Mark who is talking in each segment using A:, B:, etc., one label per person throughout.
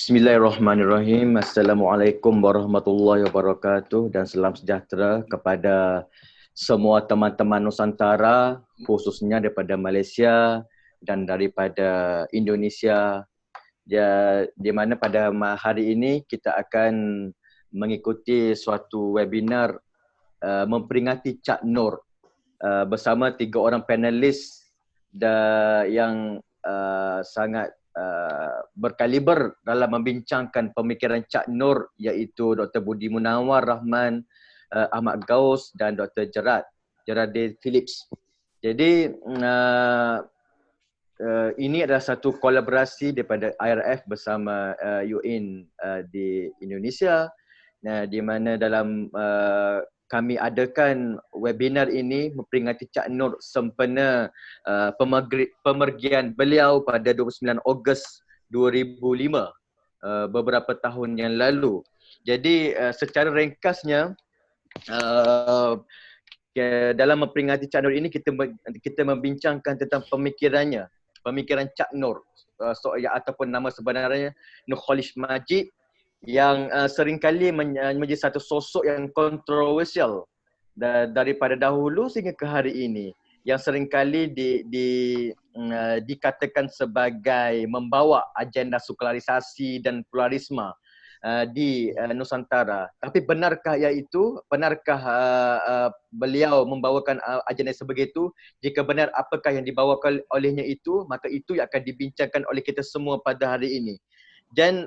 A: Bismillahirrahmanirrahim. Assalamualaikum warahmatullahi wabarakatuh dan salam sejahtera kepada semua teman-teman Nusantara, khususnya daripada Malaysia dan daripada Indonesia. Di mana pada hari ini kita akan mengikuti suatu webinar memperingati Cak Nur bersama 3 orang panelis yang sangat berkaliber dalam membincangkan pemikiran Cak Nur, iaitu Dr. Budi Munawar Rahman, Ahmad Gaus dan Dr. Geraldine Phillips. Jadi ini adalah satu kolaborasi daripada IRF bersama UIN di Indonesia, di mana dalam kami adakan webinar ini memperingati Cak Nur sempena pemergian beliau pada 29 Ogos 2005, beberapa tahun yang lalu. Jadi secara ringkasnya, dalam memperingati Cak Nur ini kita membincangkan tentang pemikiran Cak Nur, ataupun nama sebenarnya Nurcholish Majid, yang seringkali menjadi satu sosok yang kontroversial daripada dahulu sehingga ke hari ini, yang seringkali dikatakan sebagai membawa agenda sekularisasi dan pluralisme di Nusantara. Tapi benarkah beliau membawakan agenda sebegitu? Jika benar, apakah yang dibawakan olehnya itu? Maka itu yang akan dibincangkan oleh kita semua pada hari ini. Dan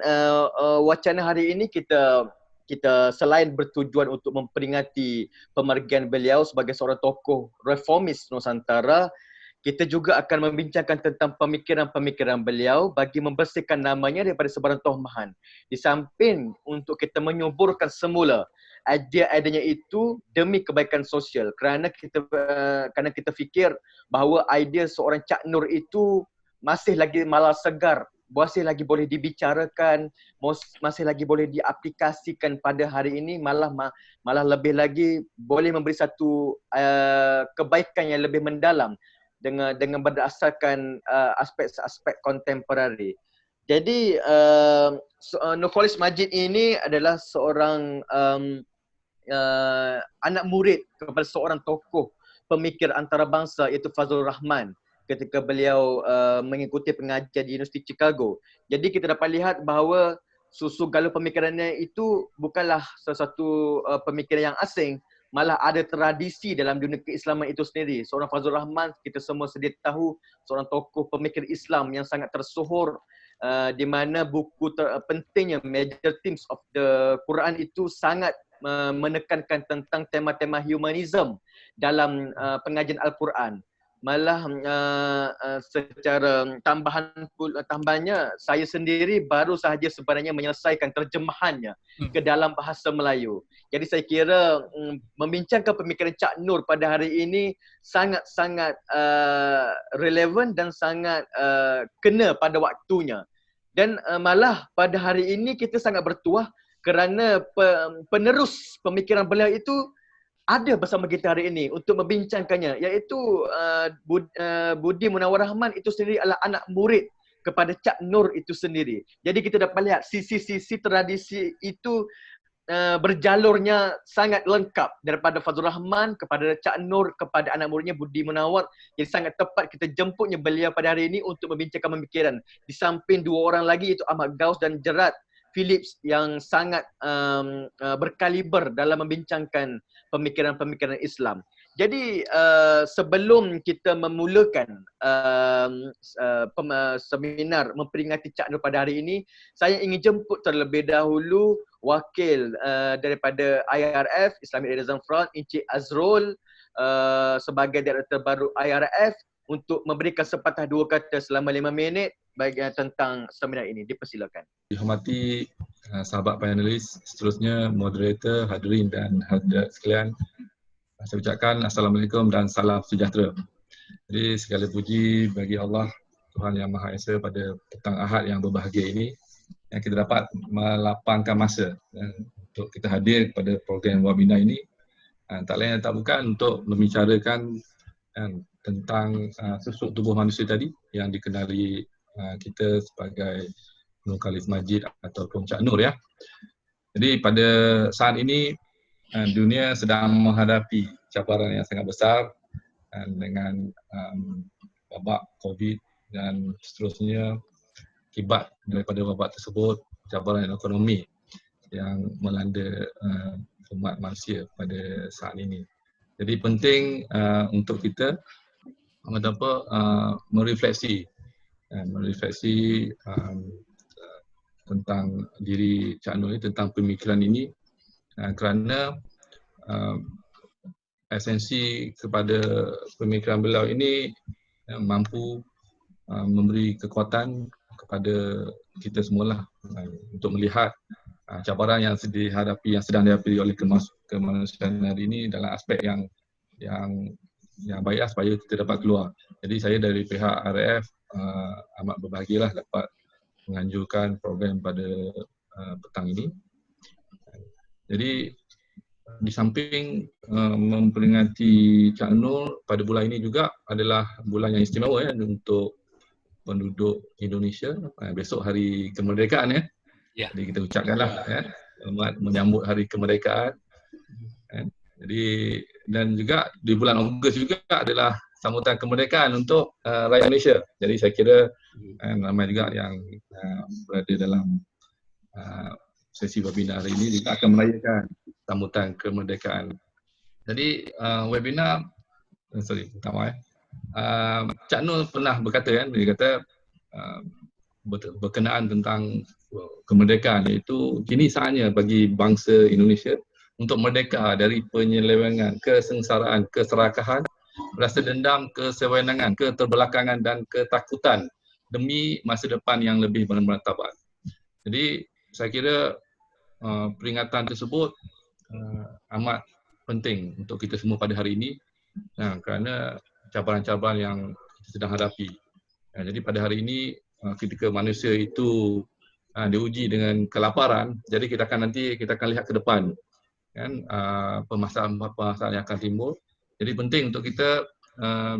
A: wacana hari ini kita selain bertujuan untuk memperingati pemergian beliau sebagai seorang tokoh reformis Nusantara, kita juga akan membincangkan tentang pemikiran-pemikiran beliau bagi membersihkan namanya daripada sebarang tohmahan. Di samping untuk kita menyuburkan semula idea-idenya itu demi kebaikan sosial, kerana kita fikir bahawa idea seorang Cak Nur itu masih lagi malah segar, masih lagi boleh dibicarakan, masih lagi boleh diaplikasikan pada hari ini, malah lebih lagi boleh memberi satu kebaikan yang lebih mendalam dengan berdasarkan aspek-aspek kontemporari. Jadi Nurcholish Majid ini adalah seorang anak murid kepada seorang tokoh pemikir antarabangsa, iaitu Fazlur Rahman, ketika beliau mengikuti pengajian di Universiti Chicago. Jadi kita dapat lihat bahawa susu galur pemikirannya itu bukanlah sesuatu pemikiran yang asing, malah ada tradisi dalam dunia keislaman itu sendiri. Seorang Fazlur Rahman, kita semua sedia tahu, seorang tokoh pemikir Islam yang sangat tersohor, di mana buku pentingnya Major Themes of the Quran itu sangat menekankan tentang tema-tema humanism dalam pengajian Al-Quran. Malah secara tambahannya, saya sendiri baru sahaja sebenarnya menyelesaikan terjemahannya ke dalam bahasa Melayu. Jadi saya kira membincangkan pemikiran Cak Nur pada hari ini sangat-sangat relevan dan sangat kena pada waktunya. Dan malah pada hari ini kita sangat bertuah kerana penerus pemikiran beliau itu ada bersama kita hari ini untuk membincangkannya, iaitu Budi Munawar Rahman itu sendiri adalah anak murid kepada Cak Nur itu sendiri. Jadi kita dapat lihat sisi-sisi tradisi itu berjalurnya sangat lengkap, daripada Fazlur Rahman kepada Cak Nur kepada anak muridnya Budi Munawar. Jadi sangat tepat kita jemputnya beliau pada hari ini untuk membincangkan pemikiran. Di samping 2 orang lagi, iaitu Ahmad Gaus dan Gerald Phillips, yang sangat berkaliber dalam membincangkan pemikiran-pemikiran Islam. Jadi sebelum kita memulakan seminar memperingati Cak Nur pada hari ini, saya ingin jemput terlebih dahulu wakil daripada IRF, Islamic Liaison Front, Encik Azrul, sebagai Direktur baru IRF, untuk memberikan sepatah 2 kata selama 5 minit tentang seminar ini. Dipersilakan.
B: Dihormati sahabat panelis, seterusnya moderator, hadirin dan hadirat sekalian, saya ucapkan Assalamualaikum dan salam sejahtera. Jadi segala puji bagi Allah, Tuhan Yang Maha Esa, pada petang Ahad yang berbahagia ini, yang kita dapat melapangkan masa untuk kita hadir pada program webinar ini. Tak lain tak bukan untuk membicarakan tentang susuk tubuh manusia tadi yang dikenali kita sebagai Nur Khalif Majid ataupun Cak Nur ya. Jadi pada saat ini dunia sedang menghadapi cabaran yang sangat besar dengan wabak COVID dan seterusnya. Akibat daripada wabak tersebut, cabaran ekonomi yang melanda umat manusia pada saat ini. Jadi penting untuk kita merefleksi tentang diri Cak Nur ini, tentang pemikiran ini, kerana esensi kepada pemikiran beliau ini mampu memberi kekuatan kepada kita semualah untuk melihat cabaran yang sedang dihadapi oleh kemanusiaan hari ini dalam aspek yang baik supaya kita dapat keluar. Jadi saya dari pihak RAF amat berbahagialah dapat menganjurkan program pada petang ini. Jadi di samping memperingati Cak Nur, pada bulan ini juga adalah bulan yang istimewa ya untuk penduduk Indonesia. Besok hari kemerdekaan ya. Jadi kita ucapkanlah selamat menyambut hari kemerdekaan. Jadi dan juga di bulan Ogos juga adalah sambutan kemerdekaan untuk rakyat Malaysia. Jadi saya kira ramai juga yang berada dalam sesi webinar hari ini juga akan merayakan sambutan kemerdekaan. Jadi webinar Cak Nur pernah berkata kan, dia kata berkenaan tentang kemerdekaan, iaitu kini saatnya bagi bangsa Indonesia untuk merdeka dari penyelewengan, kesengsaraan, keserakahan, rasa dendam, kesewenangan, keterbelakangan dan ketakutan demi masa depan yang lebih bermartabat. Jadi saya kira peringatan tersebut amat penting untuk kita semua pada hari ini kerana cabaran-cabaran yang kita sedang hadapi. Jadi pada hari ini ketika manusia itu diuji dengan kelaparan, jadi kita akan lihat ke depan kan permasalahan yang akan timbul. Jadi penting untuk kita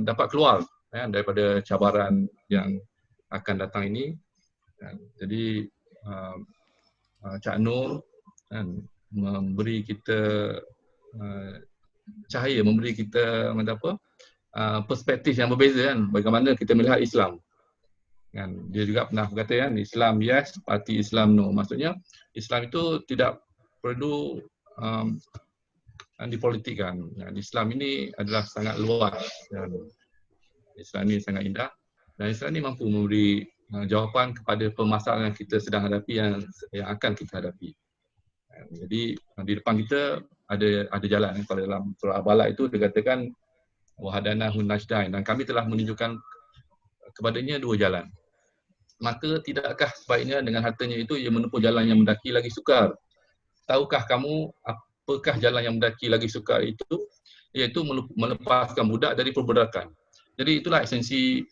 B: dapat keluar daripada cabaran yang akan datang ini. Jadi Cak Nur memberi kita cahaya, memberi kita perspektif yang berbeza kan, bagaimana kita melihat Islam. Kan dia juga pernah berkata kan, Islam yes, parti Islam no. Maksudnya Islam itu tidak perlu dipolitikkan. Islam ini adalah sangat luas dan Islam ini sangat indah dan Islam ini mampu memberi jawapan kepada permasalahan yang kita sedang hadapi, yang akan kita hadapi. Jadi di depan kita ada jalan. Kalau dalam surah Al-Balaq itu dikatakan wahadanahu najdain, dan kami telah menunjukkan kepadanya dua jalan. Maka tidakkah sebaiknya dengan hartanya itu ia menempuh jalan yang mendaki lagi sukar? Tahukah kamu apakah jalan yang mendaki lagi sukar itu? Iaitu melepaskan budak dari perbudakan. Jadi itulah esensi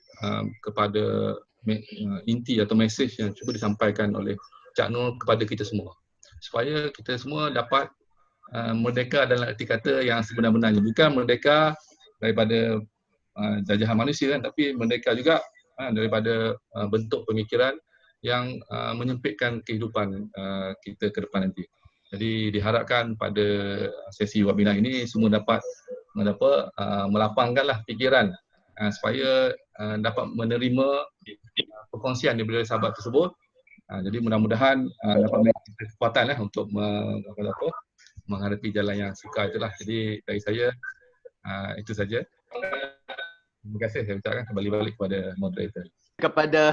B: kepada inti atau mesej yang cuba disampaikan oleh Cak Nur kepada kita semua, supaya kita semua dapat merdeka dalam arti kata yang sebenar-benarnya. Bukan merdeka daripada jajahan manusia kan, tapi merdeka juga daripada bentuk pemikiran yang menyempitkan kehidupan kita ke depan nanti. Jadi diharapkan pada sesi webinar ini semua dapat melapangkanlah fikiran supaya dapat menerima perkongsian daripada sahabat tersebut. Jadi mudah-mudahan dapat memberi kekuatan untuk menghadapi jalan yang sukar itulah. Jadi dari saya itu saja. Terima kasih, saya ucapkan kembali balik kepada moderator.
A: Kepada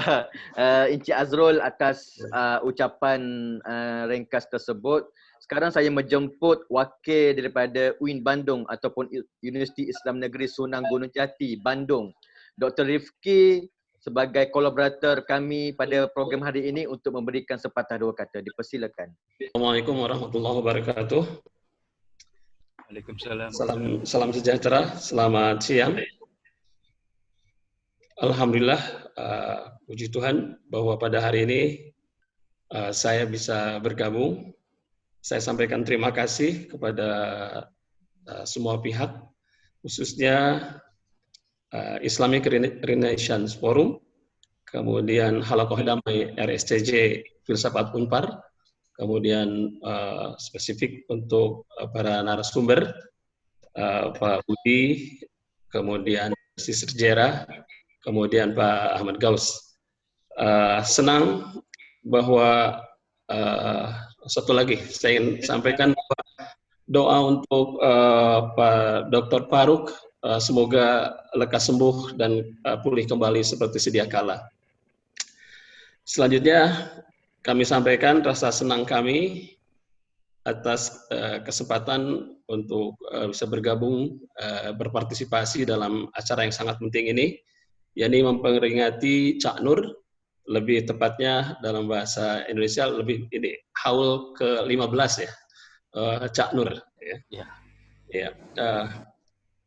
A: Encik Azrul atas ucapan ringkas tersebut. Sekarang saya menjemput wakil daripada UIN Bandung ataupun Universiti Islam Negeri Sunang Gunung Jati, Bandung, Dr. Rifki, sebagai kolaborator kami pada program hari ini untuk memberikan sepatah dua kata. Dipersilakan.
C: Assalamualaikum warahmatullahi wabarakatuh.
D: Waalaikumsalam.
C: Salam sejahtera, selamat siang. Alhamdulillah, puji Tuhan bahwa pada hari ini saya bisa bergabung. Saya sampaikan terima kasih kepada semua pihak, khususnya Islamic Renaissance Forum, kemudian Halakoh Damai RSCJ Filsafat Unpar, kemudian spesifik untuk para narasumber, Pak Budi, kemudian Sister Jera, kemudian Pak Ahmad Gaus. Senang bahwa satu lagi saya ingin sampaikan bahwa doa untuk Pak Dr. Faruk, semoga lekas sembuh dan pulih kembali seperti sedia kala. Selanjutnya kami sampaikan rasa senang kami atas kesempatan untuk bisa bergabung, berpartisipasi dalam acara yang sangat penting ini, yakni memperingati Cak Nur, lebih tepatnya dalam bahasa Indonesia lebih ini haul ke-15 ya, Cak Nur. Ya.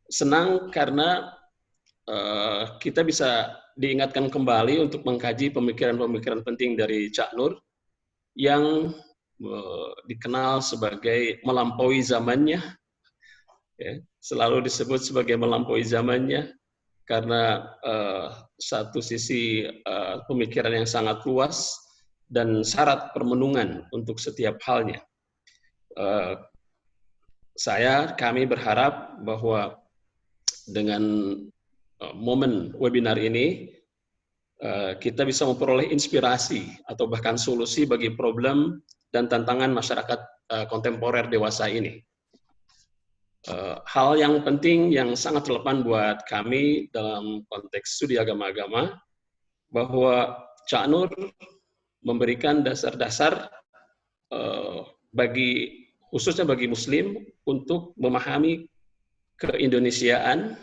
C: Senang karena kita bisa diingatkan kembali untuk mengkaji pemikiran-pemikiran penting dari Cak Nur yang dikenal sebagai melampaui zamannya, ya, selalu disebut sebagai melampaui zamannya karena satu sisi pemikiran yang sangat luas dan syarat permenungan untuk setiap halnya. Kami berharap bahwa dengan momen webinar ini kita bisa memperoleh inspirasi atau bahkan solusi bagi problem dan tantangan masyarakat kontemporer dewasa ini. Hal yang penting yang sangat relevan buat kami dalam konteks studi agama-agama, bahwa Cak Nur memberikan dasar-dasar khususnya bagi Muslim untuk memahami keindonesiaan,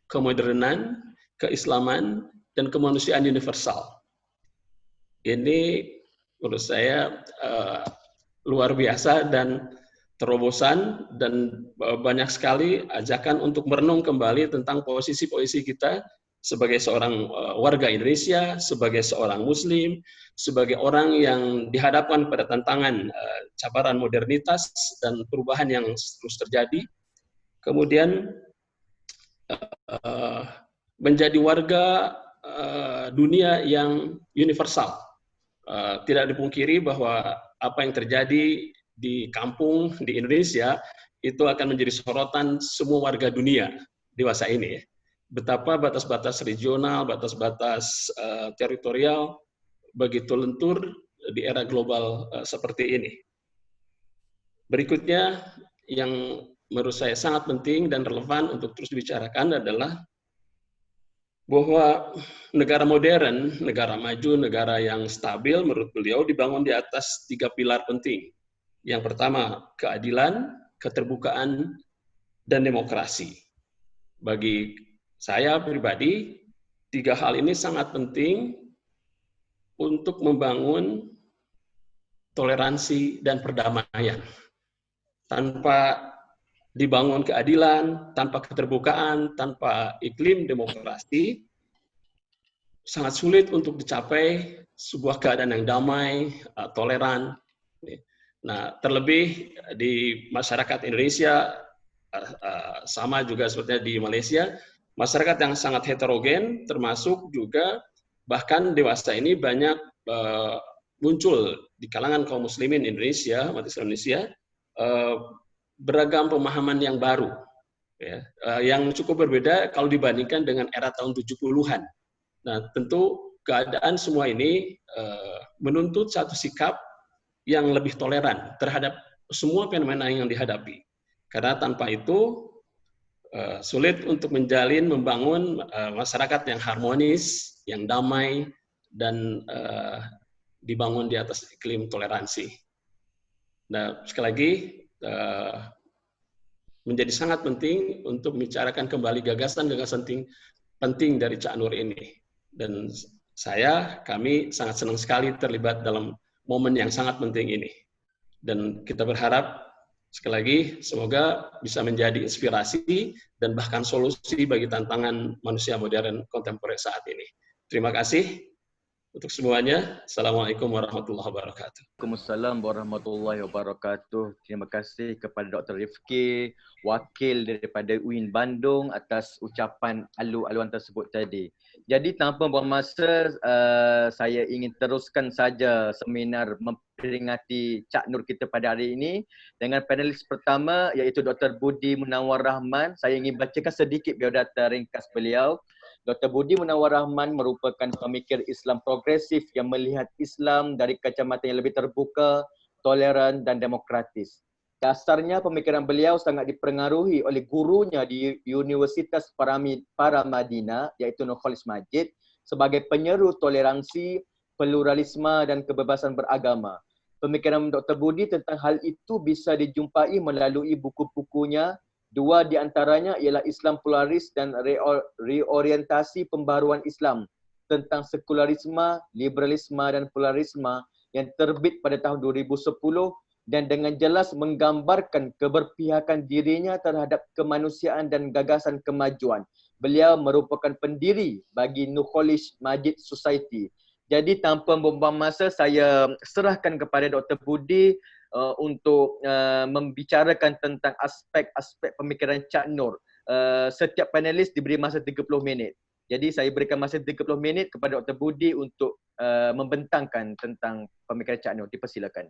C: kemodernan, keislaman, dan kemanusiaan universal. Ini menurut saya luar biasa dan terobosan, dan banyak sekali ajakan untuk merenung kembali tentang posisi-posisi kita sebagai seorang warga Indonesia, sebagai seorang Muslim, sebagai orang yang dihadapkan pada tantangan cabaran modernitas dan perubahan yang terus terjadi, kemudian menjadi warga dunia yang universal. Tidak dipungkiri bahwa apa yang terjadi di kampung di Indonesia itu akan menjadi sorotan semua warga dunia dewasa ini. Betapa batas-batas regional, batas-batas teritorial begitu lentur di era global seperti ini. Berikutnya yang menurut saya sangat penting dan relevan untuk terus dibicarakan adalah bahwa negara modern, negara maju, negara yang stabil menurut beliau dibangun di atas 3 pilar penting. Yang pertama, keadilan, keterbukaan, dan demokrasi. Bagi saya pribadi, 3 hal ini sangat penting untuk membangun toleransi dan perdamaian. Tanpa dibangun keadilan, tanpa keterbukaan, tanpa iklim demokrasi, sangat sulit untuk dicapai sebuah keadaan yang damai, toleran. Nah, terlebih di masyarakat Indonesia, sama juga seperti di Malaysia, masyarakat yang sangat heterogen, termasuk juga bahkan dewasa ini banyak muncul di kalangan kaum muslimin Indonesia, umat Islam Indonesia, beragam pemahaman yang baru, ya, yang cukup berbeda kalau dibandingkan dengan era tahun 70-an. Nah, tentu keadaan semua ini menuntut satu sikap yang lebih toleran terhadap semua fenomena yang dihadapi. Karena tanpa itu sulit untuk membangun masyarakat yang harmonis, yang damai, dan dibangun di atas iklim toleransi. Nah, sekali lagi, menjadi sangat penting untuk membicarakan kembali gagasan-gagasan penting dari Cak Nur ini. Dan kami sangat senang sekali terlibat dalam momen yang sangat penting ini. Dan kita berharap, sekali lagi, semoga bisa menjadi inspirasi dan bahkan solusi bagi tantangan manusia modern kontemporer saat ini. Terima kasih. Untuk semuanya, Assalamualaikum warahmatullahi wabarakatuh.
A: Waalaikumsalam warahmatullahi wabarakatuh. Terima kasih kepada Dr. Rifki, wakil daripada UIN Bandung atas ucapan alu-aluan tersebut tadi. Jadi tanpa buang masa, saya ingin teruskan saja seminar memperingati Cak Nur kita pada hari ini dengan panelis pertama iaitu Dr. Budi Munawar Rahman. Saya ingin bacakan sedikit biodata ringkas beliau. Dr. Budi Munawar Rahman merupakan pemikir Islam progresif yang melihat Islam dari kacamata yang lebih terbuka, toleran dan demokratis. Dasarnya pemikiran beliau sangat dipengaruhi oleh gurunya di Universitas Paramadina iaitu Nurkhalis Majid sebagai penyeru toleransi, pluralisme dan kebebasan beragama. Pemikiran Dr. Budi tentang hal itu bisa dijumpai melalui buku-bukunya. Dua di antaranya ialah Islam Pluralis dan Reorientasi Pembaruan Islam tentang sekularisme, liberalisme dan pluralisme yang terbit pada tahun 2010 dan dengan jelas menggambarkan keberpihakan dirinya terhadap kemanusiaan dan gagasan kemajuan. Beliau merupakan pendiri bagi Nurkhalis Majid Society. Jadi tanpa membuang masa, saya serahkan kepada Dr. Budi untuk membicarakan tentang aspek-aspek pemikiran Cak Nur. Setiap panelis diberi masa 30 minit. Jadi saya berikan masa 30 minit kepada Dr. Budi untuk membentangkan tentang pemikiran Cak Nur. Dipersilakan.